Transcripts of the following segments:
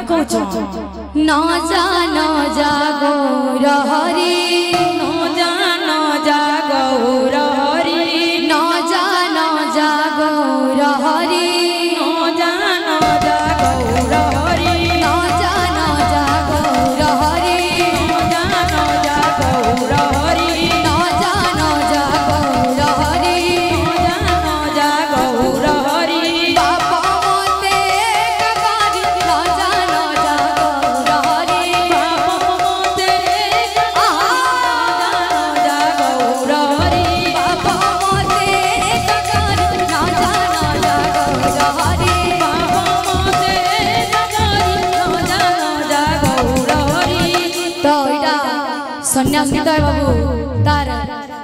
कौच न जा गौर हरि न जा गौर हरि न जा गौर हरि न जा गौर हरि न जा गौर हरि न जा गौर हरि न जा गौर हरि न जा गौर हरि बाबा मोते ककारी न जा गौर हरि बाबा मोते न जा गौर हरि बाबा मोते ककारी न जा गौर हरि बाबा मोते ककारी न जा गौर हरि तो इटा सन्यासी तो बाबू तार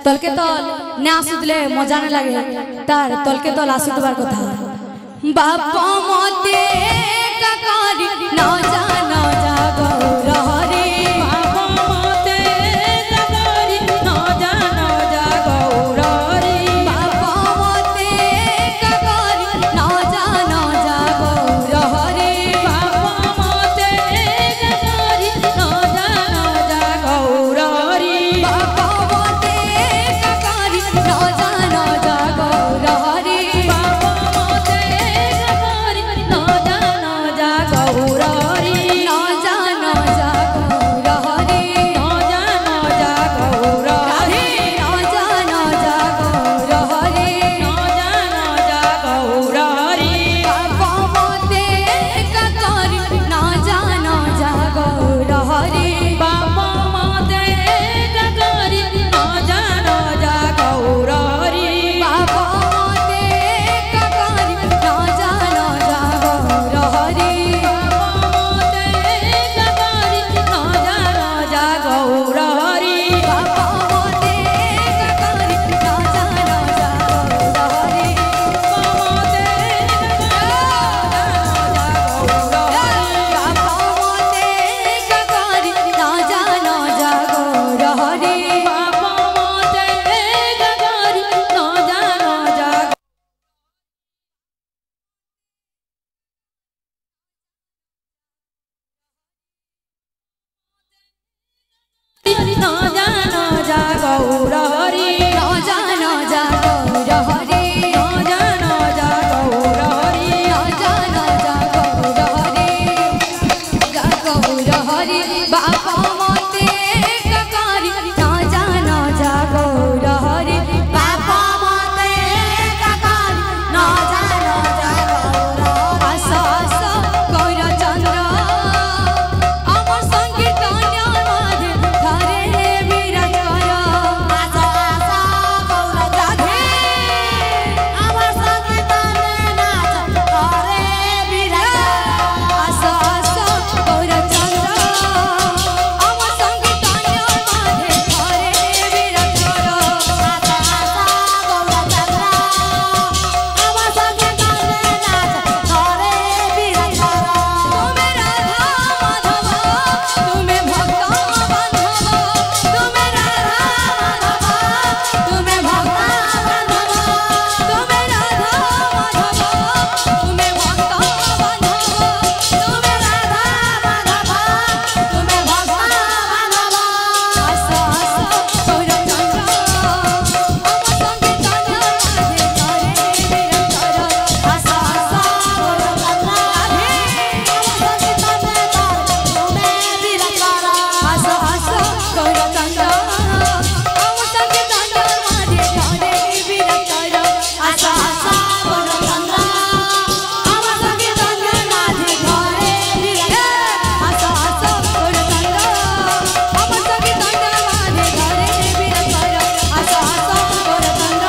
तलके तल ने आसुतले मजा न लागे तार तलके तल आसुतबार कथा बापा मोते ककारी न जा गौर हरि बापा मोते ककारी न जा गौर हरि बापा मोते ककारी न जा गौर हरि बापा मोते ककारी न जा गौर हरि बापा मोते ककारी न जा गौर हरि बापा मोते ककारी न जा गौर हरि न जा गौर हरि न जा गौर हरि न जा गौर हरि न जा गौर हरि बापा मोते ककारी न जा गौर हरि बापा मोते ककारी न जा गौर हरि बापा मोते ककारी न जा गौर हरि बापा मोते ककारी न जा गौर हरि बापा मोते ककारी न जा गौर हरि बापा मोते ककारी न जा गौर हरि बापा मोते ककारी न जा गौर हरि न जा गौर हरि न जा गौर हरि न जा गौर हरि गौर हरि बापा मोते ककारी न जा गौर हरि बापा मोते ककारी न जा गौर आस आस गौर चंद्र अमर संकीर्तन माधे धरे विराज कर आस आस गौर राधे अमर संकीर्तन नाच धरे विराज आस आस गौर चंद्र अमर संकीर्तन माधे धरे विराज कर आस आस गौर चंद्र अमर संकीर्तन नाच धरे विराज कर तुम्हें राधा माधव तुम्हें भक्त बांधव तुम्हें राधा माधव तुम्हें भक्त बांधव तुम्हें राधा माधव तुम्हें भक्त बांधव तुम्हें राधा माधव तुम्हें भक्त बांधव आस आस गौर चंद्र अमर संकीर्तन माधे धरे विराज कर आस आस गौर चंद्र राधे अमर संकीर्तन तुम्हें विराज कर आस आस गौर चंद्र अमर संकीर्तन माधे धरे विराज कर आस आस गौर चंद्र अमर संकीर्तन माधे धरे विराज आस आस गौर चंद्र अमर संकीर्तन माधे धरे विराज कर आस आस गौर चंद्र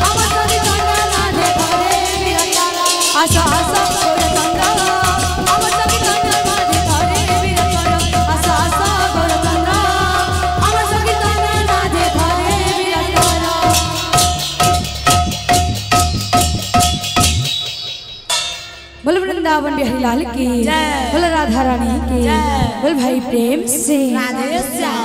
अमर संकीर्तन माधे धरे विराज कर आस आस गौर चंद्र अमर संकीर्तन माधे धरे विराज कर आस आस गौर चंद्र अमर संकीर्तन माधे धरे विराज कर बोल वृंदावन बिहारी लाल की बोल राधा रानी की बोल भाई प्रेम से राधे श्याम।